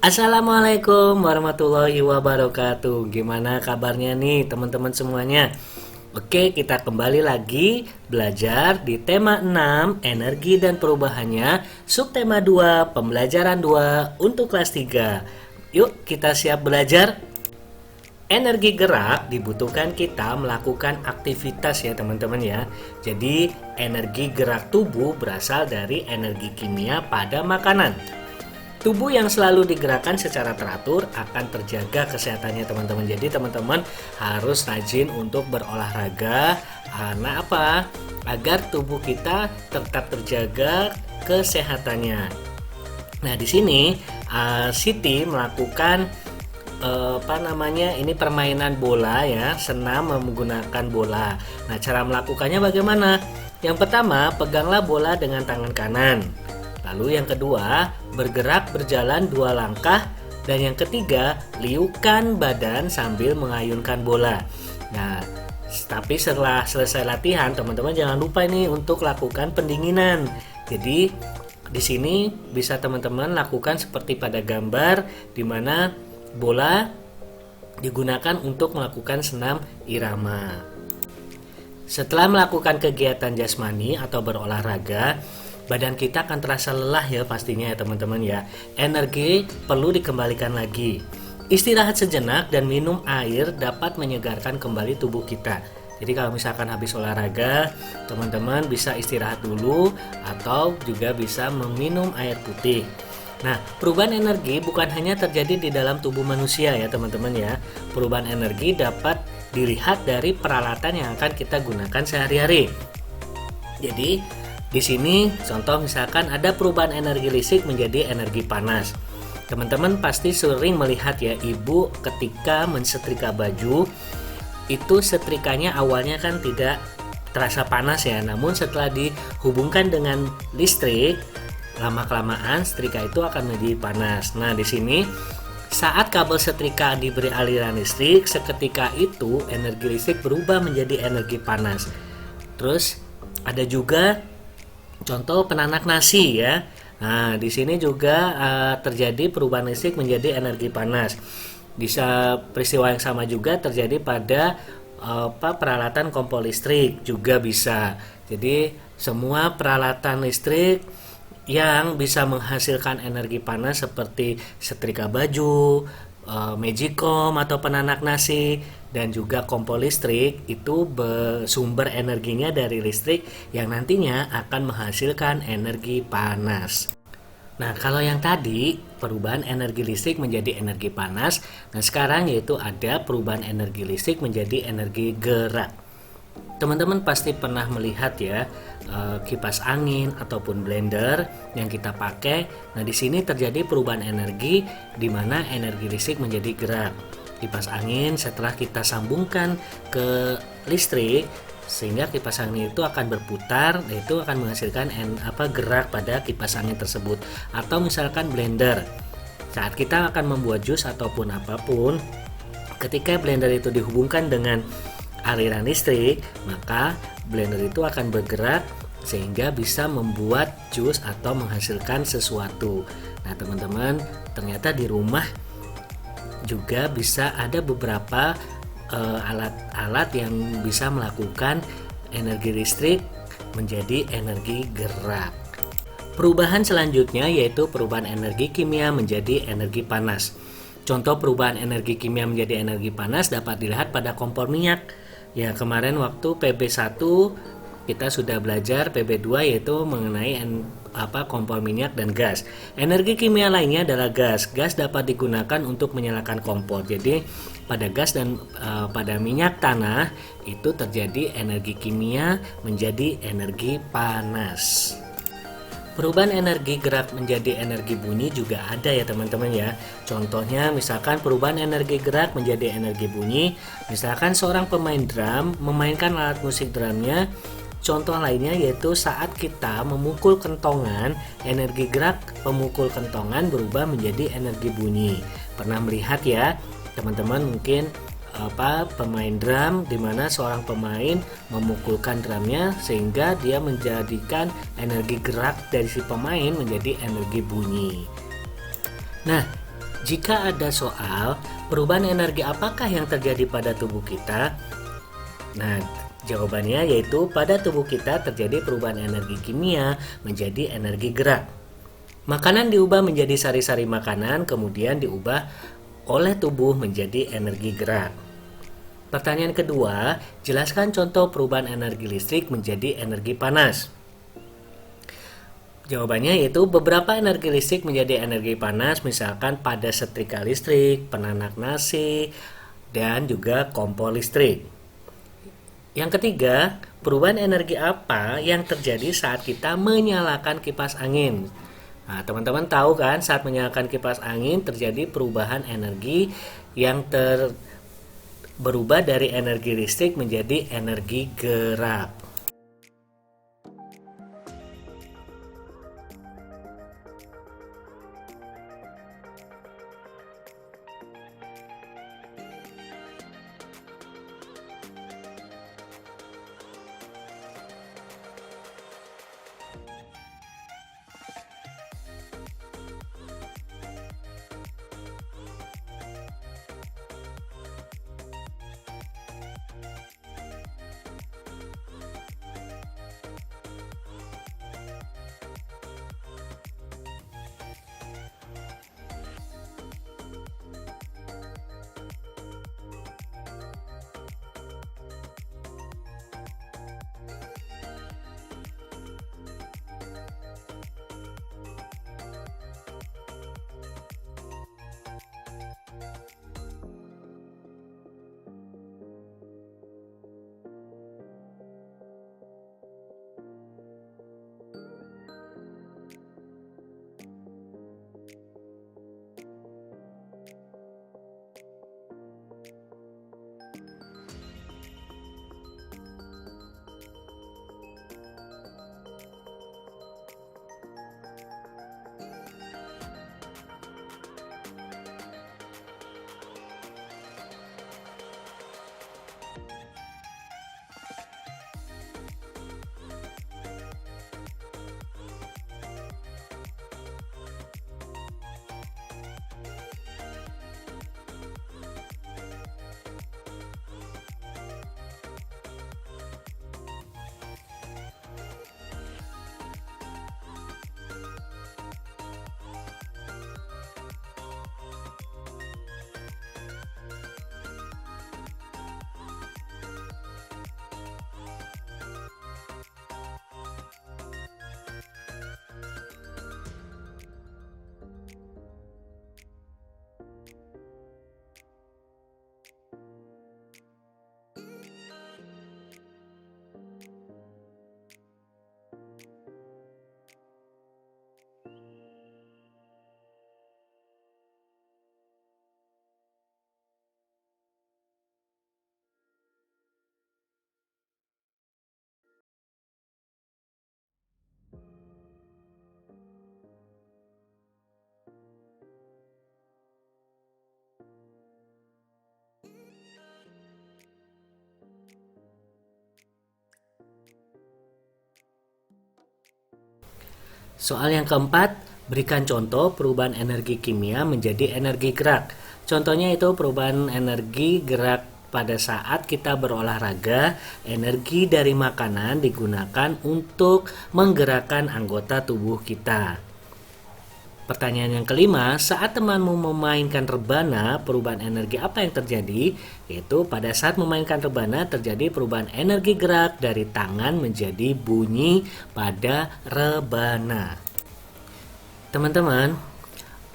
Assalamualaikum warahmatullahi wabarakatuh. Gimana kabarnya nih teman-teman semuanya? Oke, kita kembali lagi belajar di tema 6 energi dan perubahannya, subtema 2 pembelajaran 2 untuk kelas 3. Yuk kita siap belajar. Energi gerak dibutuhkan kita melakukan aktivitas ya teman-teman ya. Jadi energi gerak tubuh berasal dari energi kimia pada makanan. Tubuh yang selalu digerakkan secara teratur akan terjaga kesehatannya teman-teman. Jadi teman-teman harus rajin untuk berolahraga. Karena apa? Agar tubuh kita tetap terjaga kesehatannya. Nah, di sini Siti melakukan ini permainan bola ya, senam menggunakan bola. Nah, cara melakukannya bagaimana? Yang pertama, peganglah bola dengan tangan kanan. Lalu yang kedua, bergerak berjalan 2 langkah. Dan yang ketiga, liukkan badan sambil mengayunkan bola. Nah, tapi setelah selesai latihan, teman-teman jangan lupa ini untuk lakukan pendinginan. Jadi, di sini bisa teman-teman lakukan seperti pada gambar di mana bola digunakan untuk melakukan senam irama. Setelah melakukan kegiatan jasmani atau berolahraga, badan kita akan terasa lelah ya pastinya ya teman-teman ya. Energi perlu dikembalikan lagi. Istirahat sejenak dan minum air dapat menyegarkan kembali tubuh kita. Jadi kalau misalkan habis olahraga, teman-teman bisa istirahat dulu atau juga bisa meminum air putih. Nah, perubahan energi bukan hanya terjadi di dalam tubuh manusia ya teman-teman ya. Perubahan energi dapat dilihat dari peralatan yang akan kita gunakan sehari-hari. Jadi, di sini contoh misalkan ada perubahan energi listrik menjadi energi panas. Teman-teman pasti sering melihat ya ibu ketika mensetrika baju, itu setrikanya awalnya kan tidak terasa panas ya, namun setelah dihubungkan dengan listrik, lama-kelamaan setrika itu akan menjadi panas. Nah, di sini saat kabel setrika diberi aliran listrik, seketika itu energi listrik berubah menjadi energi panas. Terus ada juga contoh penanak nasi ya. Nah, di sini juga terjadi perubahan listrik menjadi energi panas. Bisa peristiwa yang sama juga terjadi pada peralatan kompor listrik juga bisa. Jadi semua peralatan listrik yang bisa menghasilkan energi panas seperti setrika baju, magicom atau penanak nasi dan juga kompor listrik itu sumber energinya dari listrik yang nantinya akan menghasilkan energi panas. Nah, kalau yang tadi perubahan energi listrik menjadi energi panas, nah sekarang yaitu ada perubahan energi listrik menjadi energi gerak. Teman-teman pasti pernah melihat ya kipas angin ataupun blender yang kita pakai. Nah, di sini terjadi perubahan energi di mana energi listrik menjadi gerak. Kipas angin setelah kita sambungkan ke listrik sehingga kipas angin itu akan berputar, itu akan menghasilkan gerak pada kipas angin tersebut. Atau misalkan blender. Saat kita akan membuat jus ataupun apapun, ketika blender itu dihubungkan dengan aliran listrik, maka blender itu akan bergerak sehingga bisa membuat jus atau menghasilkan sesuatu. Nah, teman-teman, ternyata di rumah juga bisa ada beberapa alat-alat yang bisa melakukan energi listrik menjadi energi gerak. Perubahan selanjutnya yaitu perubahan energi kimia menjadi energi panas. Contoh perubahan energi kimia menjadi energi panas dapat dilihat pada kompor minyak. Ya, kemarin waktu PB1 kita sudah belajar PB2 yaitu mengenai kompor minyak dan gas. Energi kimia lainnya adalah gas. Gas dapat digunakan untuk menyalakan kompor. Jadi pada gas dan pada minyak tanah itu terjadi energi kimia menjadi energi panas. Perubahan energi gerak menjadi energi bunyi juga ada ya teman-teman ya. Contohnya misalkan perubahan energi gerak menjadi energi bunyi. Misalkan seorang pemain drum memainkan alat musik drumnya. Contoh lainnya yaitu saat kita memukul kentongan, energi gerak pemukul kentongan berubah menjadi energi bunyi. Pernah melihat ya teman-teman mungkin pemain drum di mana seorang pemain memukulkan drumnya sehingga dia menjadikan energi gerak dari si pemain menjadi energi bunyi. Nah, Jika ada soal, perubahan energi apakah yang terjadi pada tubuh kita? Nah, jawabannya yaitu pada tubuh kita terjadi perubahan energi kimia menjadi energi gerak. Makanan diubah menjadi sari-sari makanan, kemudian diubah oleh tubuh menjadi energi gerak. Pertanyaan kedua, jelaskan contoh perubahan energi listrik menjadi energi panas. Jawabannya yaitu beberapa energi listrik menjadi energi panas, misalkan pada setrika listrik, penanak nasi, dan juga kompor listrik. Yang ketiga, perubahan energi apa yang terjadi saat kita menyalakan kipas angin? Nah, teman-teman tahu kan, saat menyalakan kipas angin terjadi perubahan energi yang berubah dari energi listrik menjadi energi gerak. Soal yang keempat, berikan contoh perubahan energi kimia menjadi energi gerak. Contohnya itu perubahan energi gerak pada saat kita berolahraga, energi dari makanan digunakan untuk menggerakkan anggota tubuh kita. Pertanyaan yang kelima, saat temanmu memainkan rebana, perubahan energi apa yang terjadi? Yaitu pada saat memainkan rebana terjadi perubahan energi gerak dari tangan menjadi bunyi pada rebana. Teman-teman,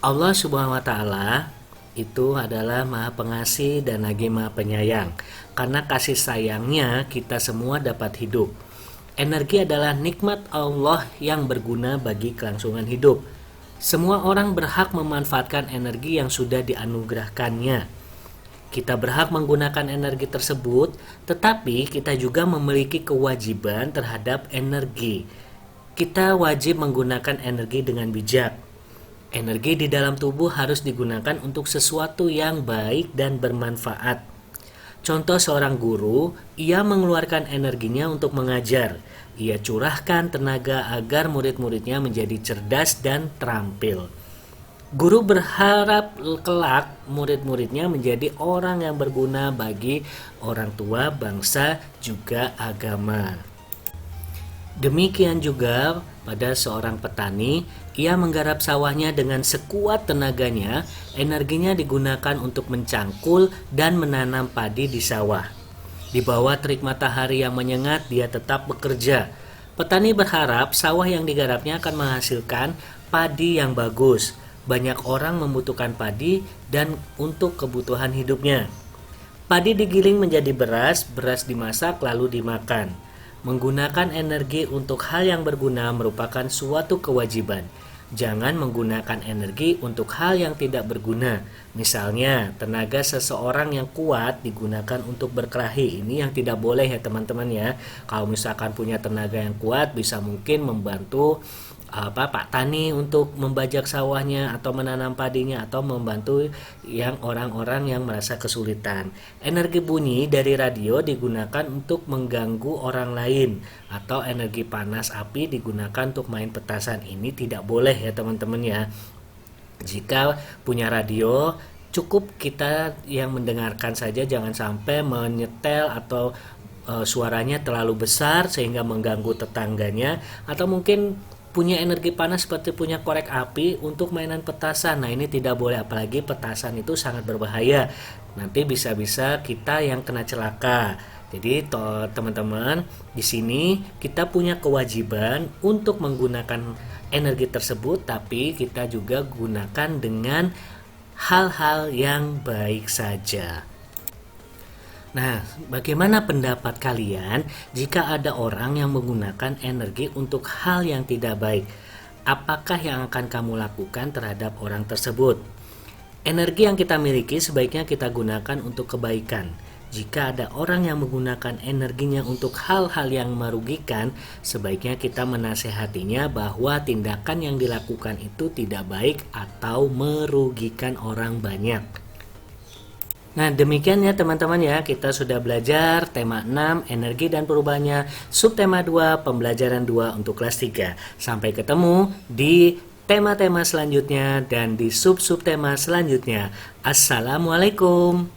Allah Subhanahu wa Ta'ala itu adalah Maha Pengasih dan lagi Maha Penyayang. Karena kasih sayangnya kita semua dapat hidup. Energi adalah nikmat Allah yang berguna bagi kelangsungan hidup. Semua orang berhak memanfaatkan energi yang sudah dianugerahkannya. Kita berhak menggunakan energi tersebut, tetapi kita juga memiliki kewajiban terhadap energi. Kita wajib menggunakan energi dengan bijak. Energi di dalam tubuh harus digunakan untuk sesuatu yang baik dan bermanfaat. Contoh seorang guru, ia mengeluarkan energinya untuk mengajar. Ia curahkan tenaga agar murid-muridnya menjadi cerdas dan terampil. Guru berharap kelak murid-muridnya menjadi orang yang berguna bagi orang tua, bangsa, juga agama. Demikian juga pada seorang petani, ia menggarap sawahnya dengan sekuat tenaganya, energinya digunakan untuk mencangkul dan menanam padi di sawah. Di bawah terik matahari yang menyengat, dia tetap bekerja. Petani berharap sawah yang digarapnya akan menghasilkan padi yang bagus. Banyak orang membutuhkan padi dan untuk kebutuhan hidupnya. Padi digiling menjadi beras, beras dimasak lalu dimakan. Menggunakan energi untuk hal yang berguna merupakan suatu kewajiban. Jangan menggunakan energi untuk hal yang tidak berguna. Misalnya, tenaga seseorang yang kuat digunakan untuk berkelahi. Ini yang tidak boleh ya teman-teman ya. Kalau misalkan punya tenaga yang kuat, bisa mungkin membantu Pak Tani untuk membajak sawahnya atau menanam padinya atau membantu yang orang-orang yang merasa kesulitan. Energi bunyi dari radio digunakan untuk mengganggu orang lain atau energi panas api digunakan untuk main petasan. Ini tidak boleh ya teman-teman ya. Jika punya radio, cukup kita yang mendengarkan saja, jangan sampai menyetel atau suaranya terlalu besar sehingga mengganggu tetangganya, atau mungkin punya energi panas seperti punya korek api untuk mainan petasan. Nah, ini tidak boleh, apalagi petasan itu sangat berbahaya. Nanti bisa-bisa kita yang kena celaka. Jadi teman-teman, di sini kita punya kewajiban untuk menggunakan energi tersebut, tapi kita juga gunakan dengan hal-hal yang baik saja. Nah, bagaimana pendapat kalian jika ada orang yang menggunakan energi untuk hal yang tidak baik? Apakah yang akan kamu lakukan terhadap orang tersebut? Energi yang kita miliki sebaiknya kita gunakan untuk kebaikan. Jika ada orang yang menggunakan energinya untuk hal-hal yang merugikan, sebaiknya kita menasehatinya bahwa tindakan yang dilakukan itu tidak baik atau merugikan orang banyak. Nah, demikian ya teman-teman ya, kita sudah belajar tema 6 energi dan perubahannya, subtema 2 pembelajaran 2 untuk kelas 3. Sampai ketemu di tema-tema selanjutnya dan di sub-subtema selanjutnya. Assalamualaikum.